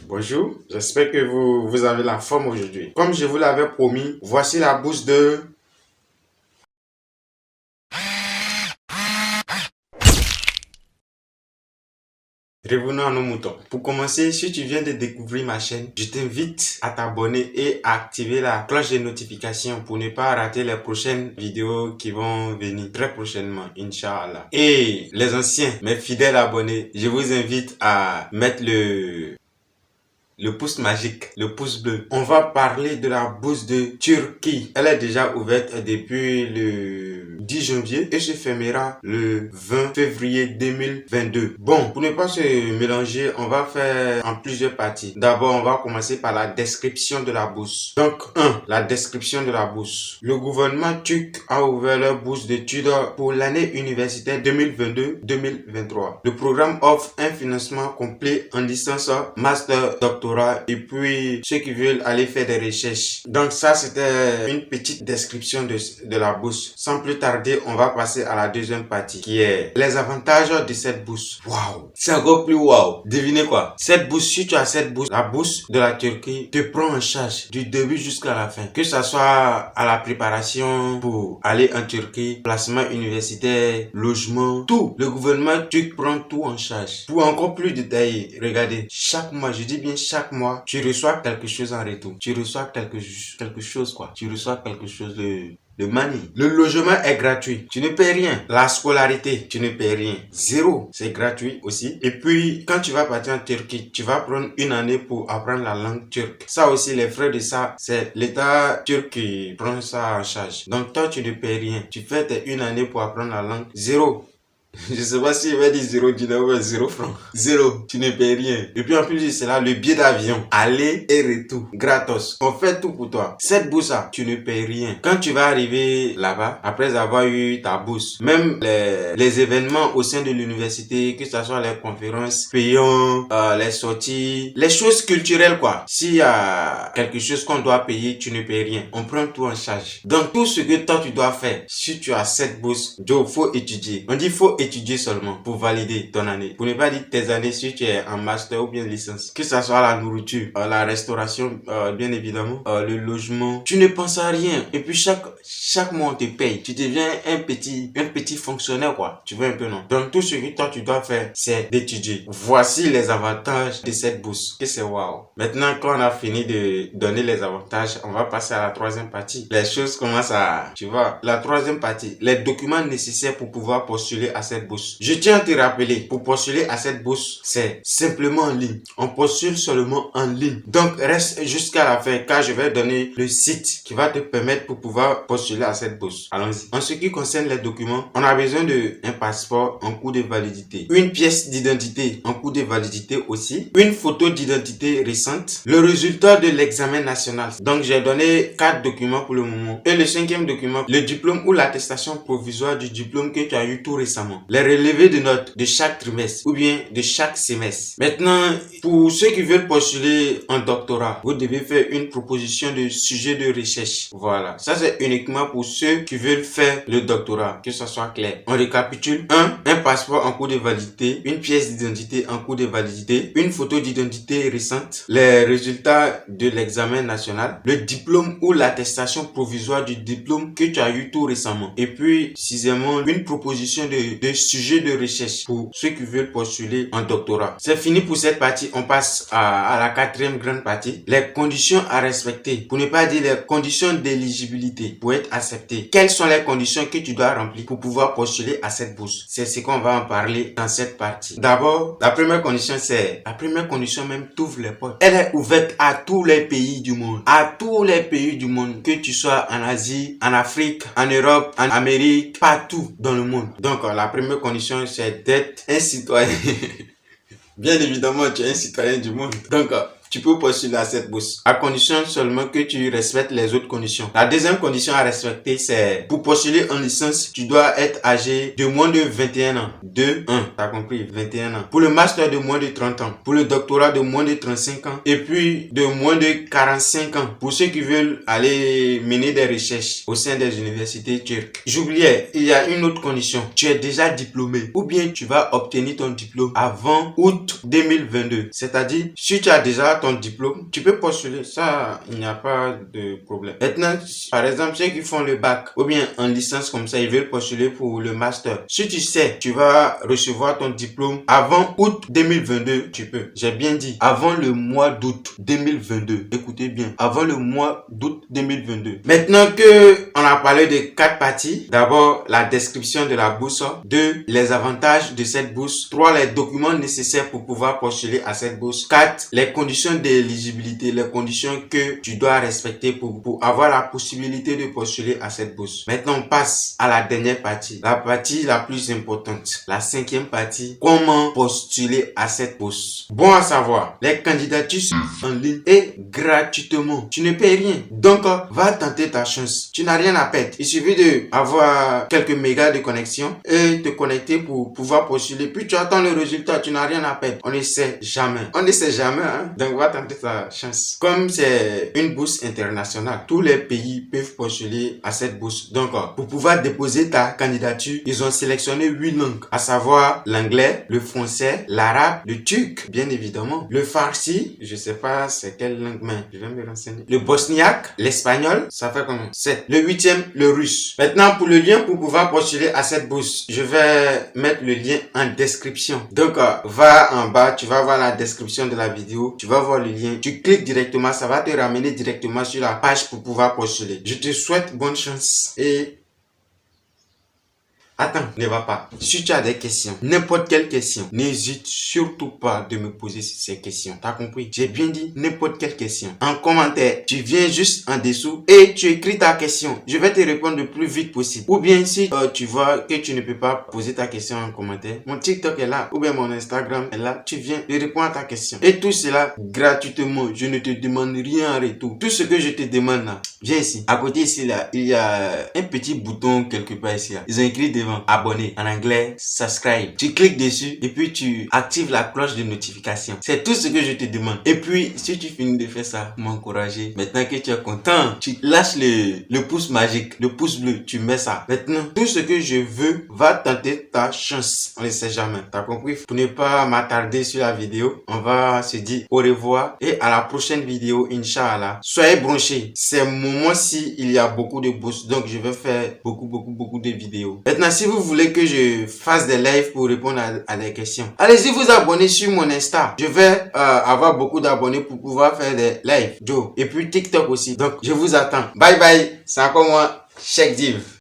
Bonjour, j'espère que vous avez la forme aujourd'hui. Comme je vous l'avais promis, voici la bourse de... Revenons à nos moutons. Pour commencer, si tu viens de découvrir ma chaîne, je t'invite à t'abonner et à activer la cloche de notification pour ne pas rater les prochaines vidéos qui vont venir très prochainement, Inch'Allah. Et les anciens, mes fidèles abonnés, je vous invite à mettre le pouce magique, le pouce bleu. On va parler de la bourse de Turquie. Elle est déjà ouverte depuis le 10 janvier et se fermera le 20 février 2022. Bon, pour ne pas se mélanger, on va faire en plusieurs parties. D'abord, on va commencer par la description de la bourse. Donc, 1. La description de la bourse. Le gouvernement turc a ouvert leur bourse d'études pour l'année universitaire 2022-2023. Le programme offre un financement complet en licence, master, doctorat et puis ceux qui veulent aller faire des recherches. Donc ça, c'était une petite description de la bourse. Sans plus tarder, on va passer à la deuxième partie qui est les avantages de cette bourse. Waouh, c'est encore plus waouh. Devinez quoi? Cette bourse, si tu as cette bourse, la bourse de la Turquie te prend en charge du début jusqu'à la fin. Que ça soit à la préparation pour aller en Turquie, placement universitaire, logement, tout. Le gouvernement turc prend tout en charge. Pour encore plus détaillé, regardez, chaque mois, je dis bien chaque mois, tu reçois quelque chose en retour. Tu reçois quelque chose quoi. Tu reçois quelque chose de money. Le logement est gratuit. Tu ne payes rien. La scolarité, tu ne payes rien. Zéro. C'est gratuit aussi. Et puis, quand tu vas partir en Turquie, tu vas prendre une année pour apprendre la langue turque. Ça aussi, les frais de ça, c'est l'État turc qui prend ça en charge. Donc, toi, tu ne payes rien. Tu fais tes une année pour apprendre la langue. Zéro. Je sais pas si il va dire 0 dinar ou 0 francs. Zéro. Tu ne payes rien. Et puis en plus de cela, le billet d'avion. Aller et retour. Gratos. On fait tout pour toi. Cette bourse, tu ne payes rien. Quand tu vas arriver là-bas, après avoir eu ta bourse, même les événements au sein de l'université, que ce soit les conférences, payants, les sorties, les choses culturelles quoi. S'il y a quelque chose qu'on doit payer, tu ne payes rien. On prend tout en charge. Donc tout ce que toi tu dois faire, si tu as cette bourse, Joe, faut étudier. On dit faut étudier seulement pour valider ton année. Pour ne pas dire tes années si tu es en master ou bien licence. Que ça soit la nourriture, la restauration, bien évidemment, le logement. Tu ne penses à rien. Et puis chaque mois on te paye. Tu deviens un petit fonctionnaire quoi. Tu vois un peu non? Donc tout ce que toi tu dois faire, c'est d'étudier. Voici les avantages de cette bourse. Que c'est waouh. Maintenant quand on a fini de donner les avantages, on va passer à la troisième partie. Les choses commencent à, tu vois, la troisième partie. Les documents nécessaires pour pouvoir postuler à cette bourse. Je tiens à te rappeler, pour postuler à cette bourse, c'est simplement en ligne. On postule seulement en ligne. Donc, reste jusqu'à la fin car je vais donner le site qui va te permettre pour pouvoir postuler à cette bourse. Allons-y. En ce qui concerne les documents, on a besoin d'un passeport en cours de validité, une pièce d'identité en cours de validité aussi, une photo d'identité récente, le résultat de l'examen national. Donc, j'ai donné 4 documents pour le moment. Et le cinquième document, le diplôme ou l'attestation provisoire du diplôme que tu as eu tout récemment. Les relevés de notes de chaque trimestre ou bien de chaque semestre. Maintenant, pour ceux qui veulent postuler en doctorat, vous devez faire une proposition de sujet de recherche. Voilà. Ça, c'est uniquement pour ceux qui veulent faire le doctorat, que ça soit clair. On récapitule. Un passeport en cours de validité, une pièce d'identité en cours de validité, une photo d'identité récente, les résultats de l'examen national, le diplôme ou l'attestation provisoire du diplôme que tu as eu tout récemment. Et puis, sixièmement, une proposition de sujet de recherche pour ceux qui veulent postuler en doctorat. C'est fini pour cette partie. On passe à la quatrième grande partie. Les conditions à respecter. Pour ne pas dire les conditions d'éligibilité pour être accepté. Quelles sont les conditions que tu dois remplir pour pouvoir postuler à cette bourse? C'est ce qu'on va en parler dans cette partie. D'abord, la première condition, même t'ouvre les portes. Elle est ouverte à tous les pays du monde. À tous les pays du monde. Que tu sois en Asie, en Afrique, en Europe, en Amérique, partout dans le monde. Donc, la première condition, c'est d'être un citoyen. Bien évidemment, tu es un citoyen du monde. Donc, tu peux postuler à cette bourse. À condition seulement que tu respectes les autres conditions. La deuxième condition à respecter, c'est pour postuler en licence, tu dois être âgé de moins de 21 ans. 1, t'as compris, 21 ans. Pour le master de moins de 30 ans. Pour le doctorat de moins de 35 ans. Et puis de moins de 45 ans. Pour ceux qui veulent aller mener des recherches au sein des universités turques. J'oubliais, il y a une autre condition. Tu es déjà diplômé. Ou bien tu vas obtenir ton diplôme avant août 2022. C'est-à-dire, si tu as déjà ton diplôme, tu peux postuler. Ça, il n'y a pas de problème. Maintenant, par exemple, ceux qui font le bac ou bien en licence comme ça, ils veulent postuler pour le master. Si tu sais, tu vas recevoir ton diplôme avant août 2022, tu peux. J'ai bien dit, avant le mois d'août 2022. Écoutez bien, avant le mois d'août 2022. Maintenant que on a parlé de 4 parties, d'abord la description de la bourse, 2 les avantages de cette bourse, 3 les documents nécessaires pour pouvoir postuler à cette bourse, 4 les conditions d'éligibilité, les conditions que tu dois respecter pour avoir la possibilité de postuler à cette bourse. Maintenant, on passe à la dernière partie, la partie la plus importante, la 5e partie, comment postuler à cette bourse. Bon à savoir, les candidatures sont en ligne et gratuitement. Tu ne payes rien. Donc, va tenter ta chance. Tu n'as rien à perdre. Il suffit de avoir quelques mégas de connexion et te connecter pour pouvoir postuler. Puis tu attends le résultat. Tu n'as rien à perdre. On ne sait jamais. On ne sait jamais, hein. Donc, va tenter ta chance. Comme c'est une bourse internationale, tous les pays peuvent postuler à cette bourse. Donc, pour pouvoir déposer ta candidature, ils ont sélectionné 8 langues, à savoir l'anglais, le français, l'arabe, le turc, bien évidemment, le farsi, je sais pas c'est quelle langue, mais je vais me renseigner, le bosniaque, l'espagnol, ça fait comment? 7. Le 8e, le russe. Maintenant, pour le lien pour pouvoir postuler à cette bourse, je vais mettre le lien en description. Donc, va en bas, tu vas voir la description de la vidéo, tu vas voir le lien, tu cliques directement, ça va te ramener directement sur la page pour pouvoir postuler. Je te souhaite bonne chance et attends, ne va pas. Si tu as des questions, n'importe quelle question, n'hésite surtout pas de me poser ces questions. T'as compris? J'ai bien dit n'importe quelle question. En commentaire, tu viens juste en dessous et tu écris ta question. Je vais te répondre le plus vite possible. Ou bien si tu vois que tu ne peux pas poser ta question en commentaire, mon TikTok est là, ou bien mon Instagram est là, tu viens et réponds à ta question. Et tout cela gratuitement. Je ne te demande rien en retour. Tout ce que je te demande là, viens ici. À côté ici là, il y a un petit bouton quelque part ici là. Ils ont écrit devant abonner, en anglais subscribe. Tu cliques dessus et puis tu actives la cloche de notification. C'est tout ce que je te demande. Et puis si tu finis de faire ça, m'encourager. Maintenant que tu es content, tu lâches le pouce magique, le pouce bleu, tu mets ça. Maintenant, tout ce que je veux, va tenter ta chance. On ne sait jamais. T'as compris? Pour ne pas m'attarder sur la vidéo, on va se dire au revoir et à la prochaine vidéo, Inch'Allah. Soyez branchés. Ces moments-ci, il y a beaucoup de bourses, donc je vais faire beaucoup de vidéos. Maintenant, si vous voulez que je fasse des lives pour répondre à des questions, allez-y vous abonner sur mon Insta. Je vais avoir beaucoup d'abonnés pour pouvoir faire des lives, Joe. Et puis TikTok aussi. Donc, je vous attends. Bye bye. C'est encore moi, Cheikh Div.